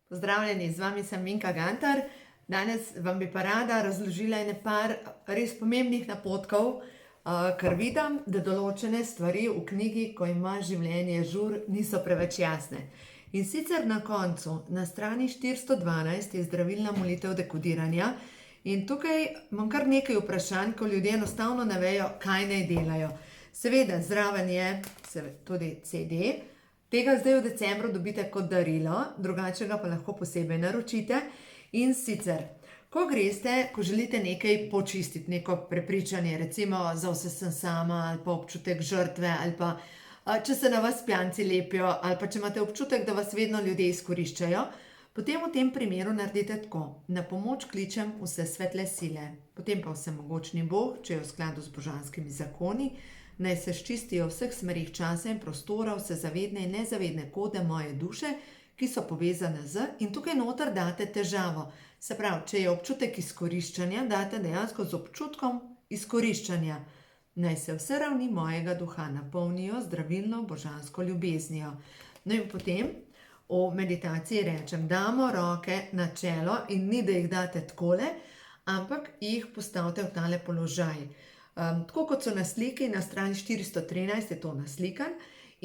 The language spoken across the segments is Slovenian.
Pozdravljeni, z vami sem Minka Gantar. Danes vam bi pa rada razložila par res pomembnih napotkov, ker vidim, da določene stvari v knjigi, ko ima življenje žur, niso preveč jasne. In sicer na koncu, na strani 412 je zdravilna molitev dekodiranja in tukaj imam kar nekaj vprašanj, ko ljudje enostavno ne vejo, kaj naj delajo. Seveda, zraven je tudi CD. Tega zdaj v decembru dobite kot darilo, drugačega pa lahko posebej naročite. In sicer, ko greste, ko želite nekaj počistiti, neko prepričanje, recimo za vse sem sama, ali pa občutek žrtve, ali pa če se na vas pijanci lepijo, ali pa če imate občutek, da vas vedno ljudje izkoriščajo, potem v tem primeru naredite tako. Na pomoč kličem vse svetle sile, potem pa vsemogočni Bog, če je v skladu z božanskimi zakoni, naj se sčistijo v vseh smerih časa in prostora, vse zavedne in nezavedne kode moje duše, ki so povezane z, in tukaj noter date težavo. Se pravi, če je občutek izkoriščanja, date dejansko z občutkom izkoriščanja. Naj se vse ravni mojega duha napolnijo zdravilno božansko ljubeznijo. No in potem v meditaciji rečem, damo roke na čelo in ni, da jih date takole, ampak jih postavite v tale položaj. Tako kot so na sliki, na strani 413 je to naslikan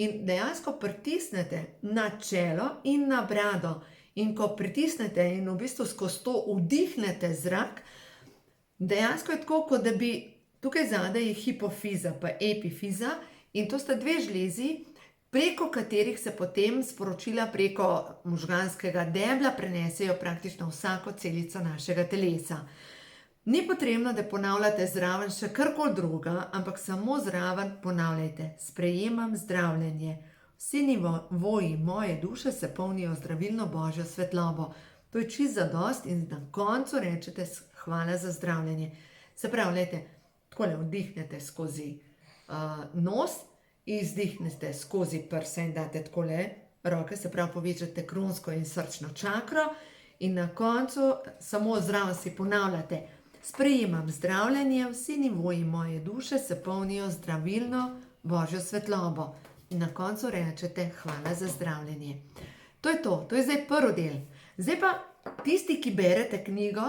in dejansko pritisnete na čelo in na brado. In ko pritisnete in v bistvu skozi to vdihnete zrak, dejansko je tako, kot da bi tukaj zadaj je hipofiza pa epifiza in to sta dve žlezi, preko katerih se potem sporočila preko možganskega debla prenesejo praktično vsako celico našega telesa. Ni potrebno, da ponavljate zraven še karkoli druga, ampak samo zraven ponavljajte. Sprejemam zdravljenje. Vsi nivoji moje duše se polnijo zdravilno božjo svetlobo. To je čisto zadost in na koncu rečete hvala za zdravljenje. Se pravi, gledajte, takole vdihnete skozi nos, izdihnete skozi prse in date takole roke, se pravi povečate kronsko in srčno čakro in na koncu samo zraven si ponavljate. Sprejemam zdravljenje, vsi nivoji moje duše se polnijo zdravilno božjo svetlobo. In na koncu rečete hvala za zdravljenje. To je zdaj prvi del. Zdaj pa tisti, ki berete knjigo,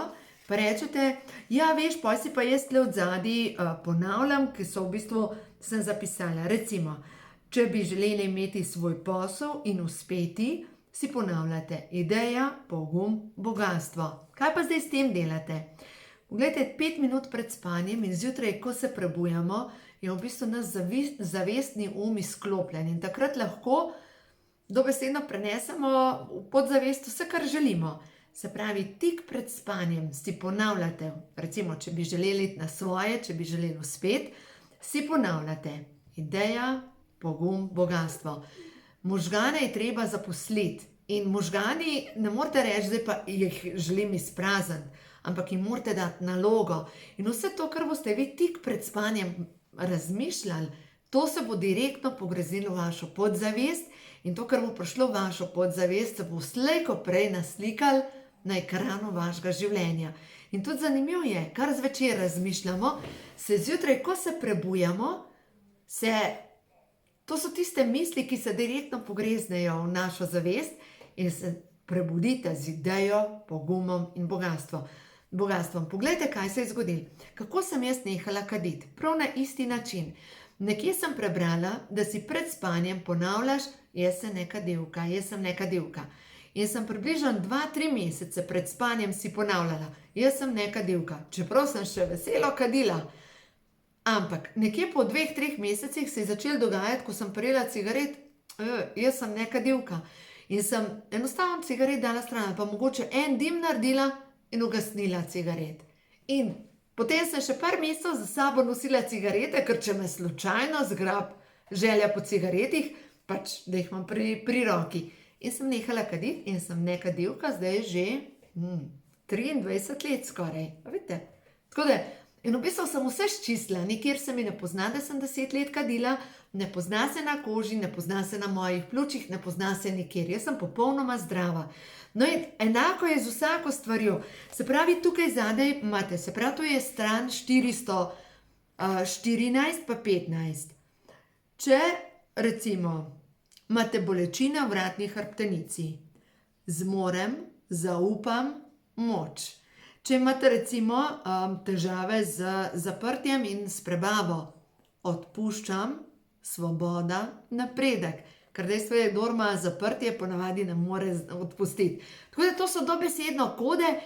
pa rečete, ja veš, poj si pa jaz tle od zadaj ponavljam, ki so v bistvu sem zapisala. Recimo, če bi želeli imeti svoj posel in uspeti, si ponavljate ideja, pogum, bogastvo. Kaj pa zdaj s tem delate? Poglejte, 5 minut pred spanjem in zjutraj, ko se prebujamo, je v bistvu naš zavestni izklopljen in takrat lahko dobesedno prenesemo v podzavest vse, kar želimo. Se pravi, tik pred spanjem si ponavljate, recimo, če bi želeli iti na svoje, če bi želeli uspeti, si ponavljate ideja, pogum, bogastvo. Možgane je treba zaposliti in možgani ne morete reči, zdaj pa jih želim izprazniti, ampak jim morate dati nalogo. In vse to, kar boste vi tik pred spanjem razmišljali, to se bo direktno pogrezilo v vašo podzavest in to, kar bo prišlo v vašo podzavest, se bo slej ko prej naslikalo na ekranu vašega življenja. In tudi zanimivo je, kar zvečer razmišljamo, se zjutraj, ko se prebujamo, to so tiste misli, ki se direktno pogreznejo v našo zavest in se prebudite z idejo, pogumom in bogastvom. Poglejte, kaj se je zgodilo. Kako sem jaz nehala kaditi? Prav na isti način. Nekje sem prebrala, da si pred spanjem ponavljaš, jaz sem neka divka, jaz sem neka divka. In sem približno 2-3 mesece pred spanjem si ponavljala, jaz sem neka divka, čeprav sem še veselo kadila. Ampak nekje po 2-3 mesecih se je začelo dogajati, ko sem prijela cigaret, jaz sem neka divka. In sem enostavno cigaret dala stran, pa mogoče en dim naredila in ugasnila cigaret. In potem sem še par mesecev za sabo nosila cigarete, ker če me slučajno zgrab želja po cigaretih, pač da jih imam pri roki. In sem nehala kaditi in sem neka divka, zdaj že 23 let skoraj. Vidite? Tako da, in v bistvu sem vse sčistila, nikjer se mi ne pozna, da sem 10 let kadila, ne pozna se na koži, ne pozna se na mojih pljučih, ne pozna se nikjer. Jaz sem popolnoma zdrava. No in enako je z vsako stvarjo. Se pravi, tukaj zadaj imate, se pravi, to je stran 414 pa 15. Če, recimo, imate bolečine v vratni hrbtenici, zmorem, zaupam, moč. Če imate recimo težave z zaprtjem in s prebavo, odpuščam, svoboda, napredek. Ker dejstvo je, kdor ima zaprtje, ponavadi ne more odpustiti. Tako da to so dobesedno kode,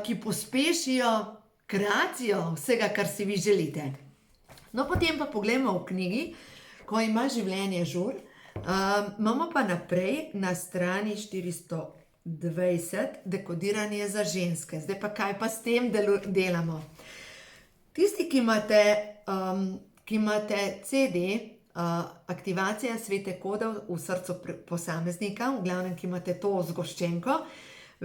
ki pospešijo kreacijo vsega, kar si vi želite. No, potem pa poglejmo v knjigi, ko ima življenje žur. Imamo pa naprej na strani 420 dekodiranje za ženske. Zdaj pa kaj pa s tem delamo? Tisti, ki imate CD, aktivacija svete kodov v srcu posameznika, v glavnem, ki imate to zgoščenko,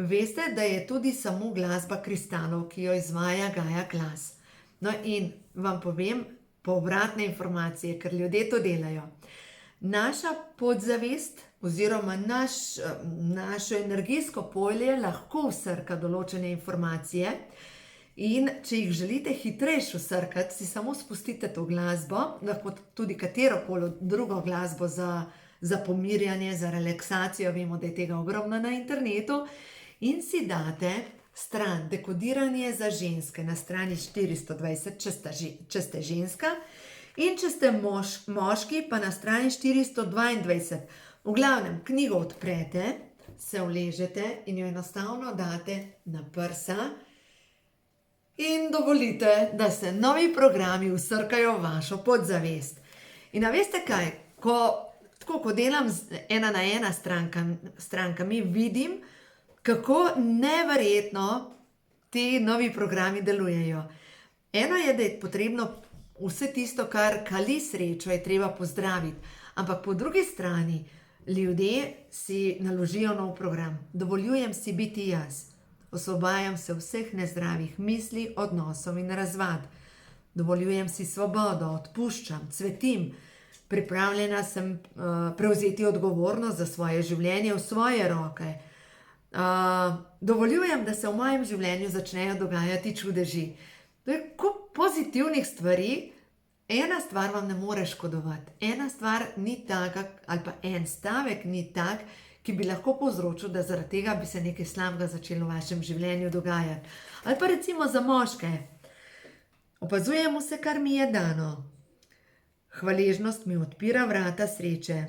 veste, da je tudi samo glasba kristalov, ki jo izvaja Gaia Glas. No in vam povem povratne informacije, ker ljudje to delajo. Naša podzavest oziroma naše energijsko polje lahko vsrka določene informacije in če jih želite hitreje vsrkati, si samo spustite to glasbo, lahko tudi katerokoli drugo glasbo za pomirjanje, za relaksacijo, vemo, da je tega ogromno na internetu, in si date stran dekodiranje za ženske na strani 420, če ste ženska, in če ste moški, pa na strani 422. V glavnem, knjigo odprete, se uležete in jo enostavno date na prsa in dovolite, da se novi programi vsrkajo v vašo podzavest. In a veste kaj, ko delam z 1 na 1 strankami, vidim, kako neverjetno ti novi programi delujejo. Eno je, da je potrebno vse tisto, kar kali srečo, je treba pozdraviti, ampak po drugi strani ljudje si naložijo nov program. Dovoljujem si biti jaz. Osvobajam se vseh nezdravih misli, odnosov in razvad. Dovoljujem si svobodo, odpuščam, cvetim. Pripravljena sem prevzeti odgovornost za svoje življenje v svoje roke. Dovoljujem, da se v mojem življenju začnejo dogajati čudeži. To je kup pozitivnih stvari. Ena stvar vam ne more škodovati. Ena stvar ni taka, ali pa en stavek ni tak, ki bi lahko povzročil, da zaradi tega bi se nekaj slabega začelo v vašem življenju dogajati. Ali pa recimo za moške. Opazujem vse, kar mi je dano. Hvaležnost mi odpira vrata sreče.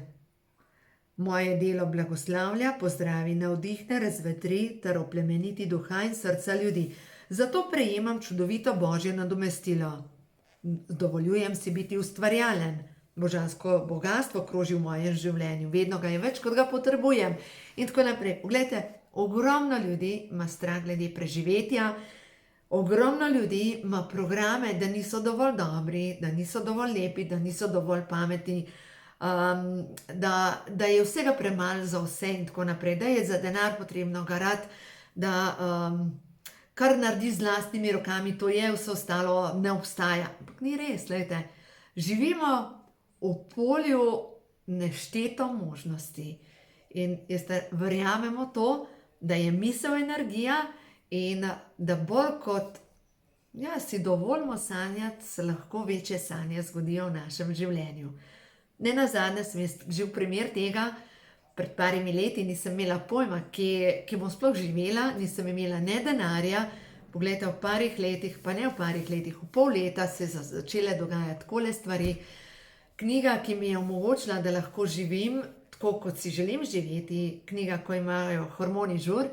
Moje delo blagoslavlja, pozdravi, navdihne, razvetri ter oplemeniti duha in srca ljudi. Zato prejemam čudovito božje nadomestilo. Dovoljujem si biti ustvarjalen. Božansko bogastvo kroži v mojem življenju. Vedno ga je več, kot ga potrebujem. In tako naprej. Poglejte, ogromno ljudi ima strah glede preživetja. Ogromno ljudi ima programe, da niso dovolj dobri, da niso dovolj lepi, da niso dovolj pametni, da je vsega premalo za vse in tako naprej. Da je za denar potrebno garati, da kar naredi z lastnimi rokami, to je, vse ostalo ne obstaja. Ampak ni res, gledajte. Živimo v polju nešteto možnosti. In verjamemo to, da je misel energija in da bolj kot si dovolimo sanjati, se lahko večje sanje zgodijo v našem življenju. Nenazadnje sem jaz živ primer tega. Pred parimi leti nisem imela pojma, kje bom sploh živela, nisem imela ne denarja. Poglejte, v parih letih, pa ne v parih letih, v pol leta se je začele dogajati takole stvari. Knjiga, ki mi je omogočila, da lahko živim tako, kot si želim živeti, knjiga, ko imajo hormoni žur,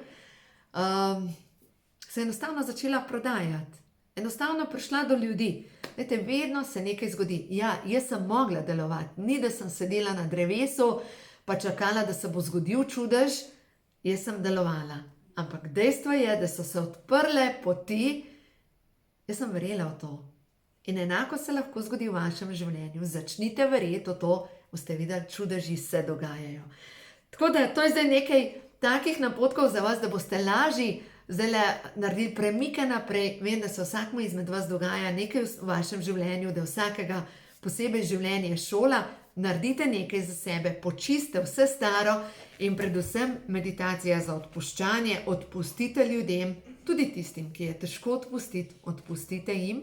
se je enostavno začela prodajati. Enostavno prišla do ljudi. Vete, vedno se nekaj zgodi. Ja, jaz sem mogla delovati, ni da sem sedela na drevesu, pa čakala, da se bo zgodil čudež, jaz sem delovala. Ampak dejstvo je, da so se odprle poti, jaz sem verjela v to. In enako se lahko zgodi v vašem življenju. Začnite verjeti v to, boste videli, čudeži se dogajajo. Tako da to je zdaj nekaj takih napotkov za vas, da boste lažji zdaj naredili premike naprej. Vem, da se vsakmu izmed vas dogaja nekaj v vašem življenju, da vsakega posebej življenje šola. Naredite nekaj za sebe, počiste vse staro in predvsem meditacija za odpuščanje. Odpustite ljudem, tudi tistim, ki je težko odpustiti, odpustite jim,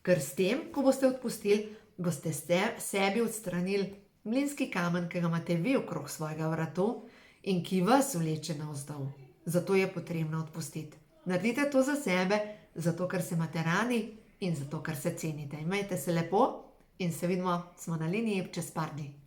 ker s tem, ko boste odpustili, boste sebi odstranili mlinski kamen, ki ga imate vi okrog svojega vratu, in ki vas vleče navzdol. Zato je potrebno odpustiti. Naredite to za sebe, zato ker se imate radi in zato ker se cenite. Imejte se lepo in se vidimo, smo na liniji čez par dni.